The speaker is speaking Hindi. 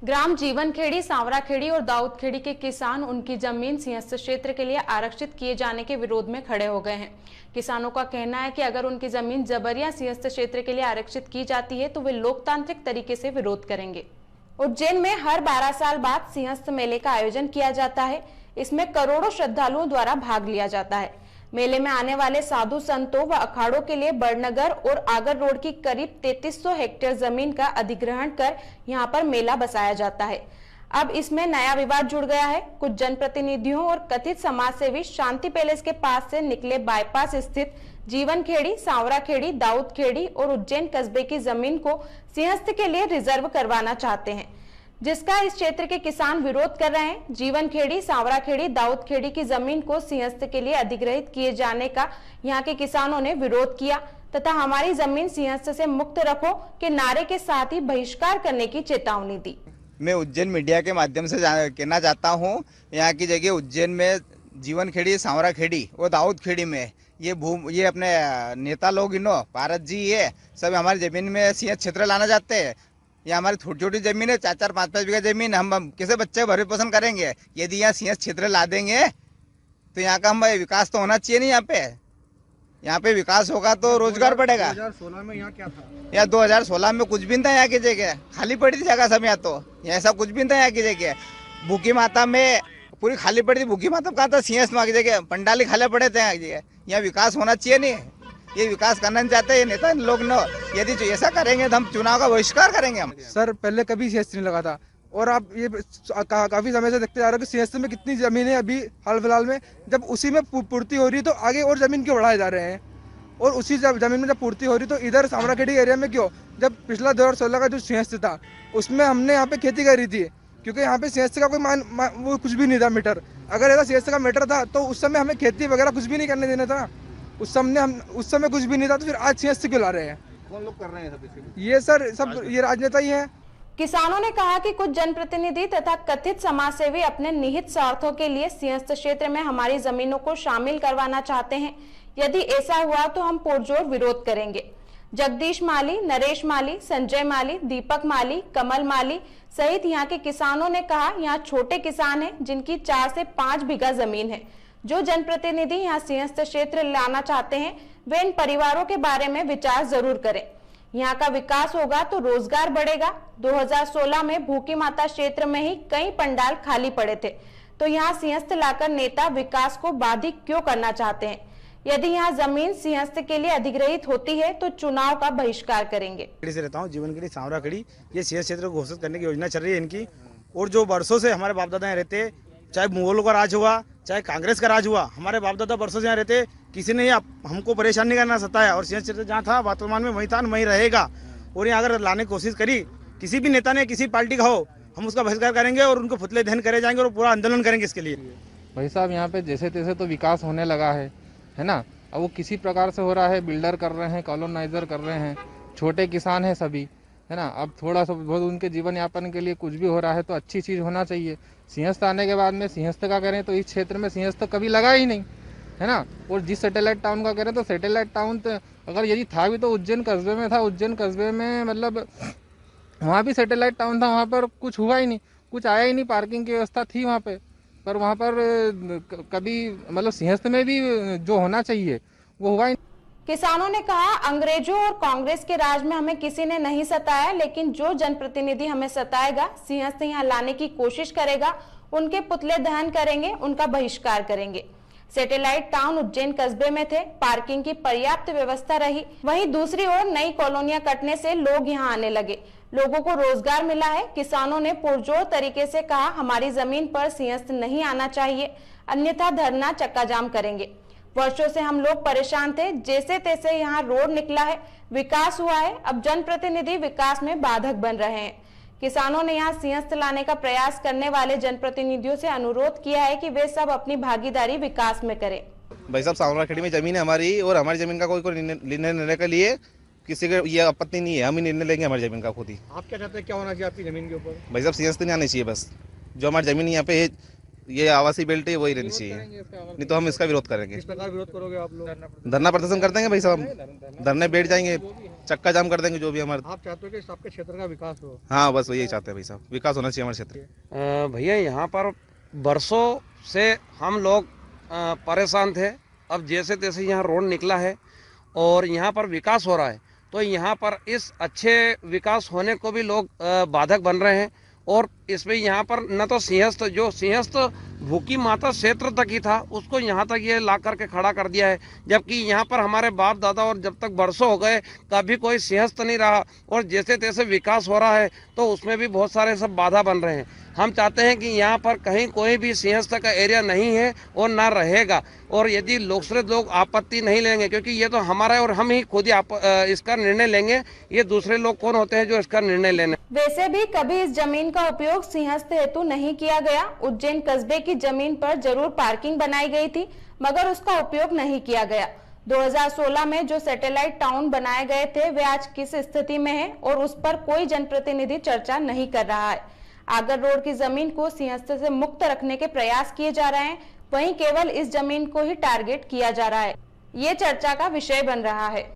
ग्राम जीवन खेड़ी, सांवरा खेड़ी और दाऊद खेड़ी के किसान उनकी जमीन सिंहस्थ क्षेत्र के लिए आरक्षित किए जाने के विरोध में खड़े हो गए हैं। किसानों का कहना है कि अगर उनकी जमीन जबरिया सिंहस्थ क्षेत्र के लिए आरक्षित की जाती है तो वे लोकतांत्रिक तरीके से विरोध करेंगे। उज्जैन में हर 12 साल बाद सिंहस्थ मेले का आयोजन किया जाता है। इसमें करोड़ों श्रद्धालुओं द्वारा भाग लिया जाता है। मेले में आने वाले साधु संतों व अखाड़ों के लिए बड़नगर और आगर रोड की करीब 3300 हेक्टेयर जमीन का अधिग्रहण कर यहां पर मेला बसाया जाता है। अब इसमें नया विवाद जुड़ गया है। कुछ जनप्रतिनिधियों और कथित समाजसेवी शांति पैलेस के पास से निकले बाईपास स्थित जीवन खेड़ी, सांवरा खेड़ी, दाऊद खेड़ी और उज्जैन कस्बे की जमीन को सिंहस्थ के लिए रिजर्व करवाना चाहते हैं, जिसका इस क्षेत्र के किसान विरोध कर रहे हैं। जीवन खेड़ी, सांवरा खेड़ी, दाऊद खेड़ी की जमीन को सिंहस्थ के लिए अधिग्रहित किए जाने का यहां के किसानों ने विरोध किया तथा हमारी जमीन सिंहस्थ से मुक्त रखो के नारे के साथ ही बहिष्कार करने की चेतावनी दी। मैं उज्जैन मीडिया के माध्यम से कहना चाहता हूं, यहाँ की जगह उज्जैन में जीवन खेड़ी, सांवरा खेड़ी और दाऊद खेड़ी में ये अपने नेता लोग भारत जी ये सब हमारी जमीन में सिंहस्थ क्षेत्र लाना चाहते हैं। ये हमारी छोटी छोटी जमीन है, 4-4, 5-5 बीघा जमीन। हम कैसे बच्चे भरे पसंद करेंगे? यदि यहाँ सिंहस्थ क्षेत्र ला देंगे तो यहाँ का हम विकास तो होना चाहिए। नहीं, यहाँ पे विकास होगा तो रोजगार बढ़ेगा। 2016 में यहाँ क्या था? यहाँ 2016 में कुछ भी नहीं था। यहाँ की जगह खाली पड़ी थी जगह सब। यहाँ तो ऐसा कुछ भी नहीं था। यहाँ की जगह भूखी माता में पूरी खाली पड़ी थी। भूखी माता कहाँ था? सिंहस्थ की जगह पंडाली खाली पड़े थे। यहाँ विकास होना चाहिए। नहीं, ये विकास करना नहीं चाहते ये नेता लोग न। यदि ऐसा करेंगे तो हम चुनाव का बहिष्कार करेंगे। हम सर पहले कभी सिंहस्थ नहीं लगा था और आप ये काफी समय से देखते जा रहे हो कि सिंहस्थ में कितनी जमीन है। अभी हाल फिलहाल में जब उसी में पूर्ति हो रही है तो आगे और जमीन क्यों बढ़ाए जा रहे हैं? और उसी जमीन में जब पूर्ति हो रही तो इधर सांवराखेड़ी एरिया में क्यों? जब पिछला 2016 का जो सिंहस्थ था उसमें हमने यहाँ पे खेती करी थी, क्योंकि यहाँ पे सिंहस्थ का कोई वो कुछ भी नहीं था मीटर। अगर ऐसा सिंहस्थ का मीटर था तो उस समय हमें खेती वगैरह कुछ भी नहीं करने देना था। उस समय कुछ भी नहीं था तो फिर आज सिंहस्थ क्यों ला रहे हैं? कौन लोग कर रहे हैं सब? ये सर सब ये राजनेता ही है। किसानों ने कहा कि कुछ जनप्रतिनिधि तथा कथित समाजसेवी अपने निहित स्वार्थों के लिए सिंहस्थ क्षेत्र में हमारी जमीनों को शामिल करवाना चाहते हैं। यदि ऐसा हुआ तो हम पुरजोर विरोध करेंगे। जगदीश माली, नरेश माली, संजय माली, दीपक माली, कमल माली सहित यहाँ के किसानों ने कहा, यहाँ छोटे किसान हैं जिनकी 4 से 5 बीघा जमीन है। जो जनप्रतिनिधि यहाँ सिंहस्थ क्षेत्र लाना चाहते हैं वे इन परिवारों के बारे में विचार जरूर करें। यहाँ का विकास होगा तो रोजगार बढ़ेगा। 2016 में भूखी माता क्षेत्र में ही कई पंडाल खाली पड़े थे, तो यहाँ सिंहस्थ लाकर नेता विकास को बाधित क्यों करना चाहते हैं? यदि यहाँ जमीन सिंहस्थ के लिए अधिग्रहित होती है तो चुनाव का बहिष्कार करेंगे। से रहता हूँ, जीवन खेड़ी, सांवरा खेड़ी, ये सिंहस्थ क्षेत्र को घोषित करने की योजना चल रही है इनकी। और जो वर्षों से हमारे बाप दादा यहाँ रहते, चाहे मुगलों का राज हुआ चाहे कांग्रेस का राज हुआ, हमारे बाप दादा वर्षों से यहाँ रहते, किसी ने हमको परेशान नहीं करना सताया। और सिंहस्थ क्षेत्र जहाँ था वर्तमान में वही था, वही रहेगा। और यहाँ अगर लाने की कोशिश करी किसी भी नेता ने, किसी पार्टी का हो, हम उसका बहिष्कार करेंगे और उनको पुतले दहन करे जाएंगे और पूरा आंदोलन करेंगे इसके लिए। भाई साहब यहाँ पे जैसे तैसे तो विकास होने लगा है ना। अब वो किसी प्रकार से हो रहा है, बिल्डर कर रहे हैं, कॉलोनाइजर कर रहे हैं, छोटे किसान हैं सभी, है ना। अब थोड़ा सा बहुत उनके जीवन यापन के लिए कुछ भी हो रहा है तो अच्छी चीज़ होना चाहिए। सिंहस्थ आने के बाद में सिंहस्थ का करें तो इस क्षेत्र में सिंहस्थ कभी लगा ही नहीं, है ना। और जिस सैटेलाइट टाउन का करें तो सैटेलाइट टाउन तो अगर यदि था भी तो उज्जैन कस्बे में था। उज्जैन कस्बे में मतलब वहाँ भी सैटेलाइट टाउन था, वहाँ पर कुछ हुआ ही नहीं, कुछ आया ही नहीं। पार्किंग की व्यवस्था थी वहाँ पर वहाँ पर कभी मतलब सिंहस्थ में भी जो होना चाहिए वो हुआ ही नहीं। किसानों ने कहा, अंग्रेजों और कांग्रेस के राज में हमें किसी ने नहीं सताया, लेकिन जो जनप्रतिनिधि हमें सताएगा, सिंहस्थ यहाँ लाने की कोशिश करेगा, उनके पुतले दहन करेंगे, उनका बहिष्कार करेंगे। सैटेलाइट टाउन उज्जैन कस्बे में थे, पार्किंग की पर्याप्त व्यवस्था रही। वहीं दूसरी ओर नई कॉलोनियां कटने से लोग यहाँ आने लगे, लोगों को रोजगार मिला है। किसानों ने पुरजोर तरीके से कहा, हमारी जमीन पर सिंहस्थ नहीं आना चाहिए, अन्यथा धरना चक्का जाम करेंगे। वर्षों से हम लोग परेशान थे, जैसे तैसे यहाँ रोड निकला है, विकास हुआ है। अब जनप्रतिनिधि विकास में बाधक बन रहे हैं। किसानों ने यहाँ सिंहस्थ लाने का प्रयास करने वाले जनप्रतिनिधियों से अनुरोध किया है कि वे सब अपनी भागीदारी विकास में करें। भाई साहब, सांवरा खेड़ी में जमीन है हमारी और हमारी जमीन का कोई निर्णय लेने के लिए किसी का ये आपत्ति नहीं है। हम ही निर्णय लेंगे हमारी जमीन का खुद ही। आप क्या चाहते हैं, क्या होना चाहिए आपकी जमीन के ऊपर? भाई साहब, सिंहस्थ नहीं आनी चाहिए बस। जो हमारी जमीन यहाँ पे ये आवासीय बेल्ट है वही रहनी चाहिए, नहीं तो हम इसका विरोध करेंगे। किस प्रकार विरोध करोगे आप लोग? धरना प्रदर्शन कर देंगे भाई साहब, धरने बैठ जाएंगे, चक्का जाम कर देंगे जो भी हमारे। आप चाहते हो कि आपके क्षेत्र का विकास हो? हाँ बस वही चाहते हैं भाई साहब, विकास होना चाहिए हमारे क्षेत्र। भैया यहाँ पर बरसों से हम लोग परेशान थे। अब जैसे तैसे यहाँ रोड निकला है और यहाँ पर विकास हो रहा है, तो यहाँ पर इस अच्छे विकास होने को भी लोग बाधक बन रहे हैं। और इसमें यहाँ पर न तो सिंहस्थ भूखी माता क्षेत्र तक ही था, उसको यहाँ तक ये ला करके खड़ा कर दिया है, जबकि यहाँ पर हमारे बाप दादा और जब तक बरसों हो गए कभी कोई सिंहस्थ नहीं रहा। और जैसे तैसे विकास हो रहा है तो उसमें भी बहुत सारे सब बाधा बन रहे हैं। हम चाहते हैं कि यहाँ पर कहीं कोई भी सिंहस्थ का एरिया नहीं है और ना रहेगा। और यदि लोग आपत्ति नहीं लेंगे, क्योंकि ये तो हमारा है और हम ही खुद ही इसका निर्णय लेंगे, ये दूसरे लोग कौन होते हैं जो इसका निर्णय लेने। वैसे भी कभी इस जमीन का उपयोग सिंहस्थ हेतु नहीं किया गया। उज्जैन कस्बे की जमीन पर जरूर पार्किंग बनाई गई थी, मगर उसका उपयोग नहीं किया गया। 2016 में जो सैटेलाइट टाउन बनाए गए थे वे आज किस स्थिति में है और उस पर कोई जनप्रतिनिधि चर्चा नहीं कर रहा है। आगर रोड की जमीन को सिंहस्थ से मुक्त रखने के प्रयास किए जा रहे हैं, वहीं केवल इस जमीन को ही टारगेट किया जा रहा है। ये चर्चा का विषय बन रहा है।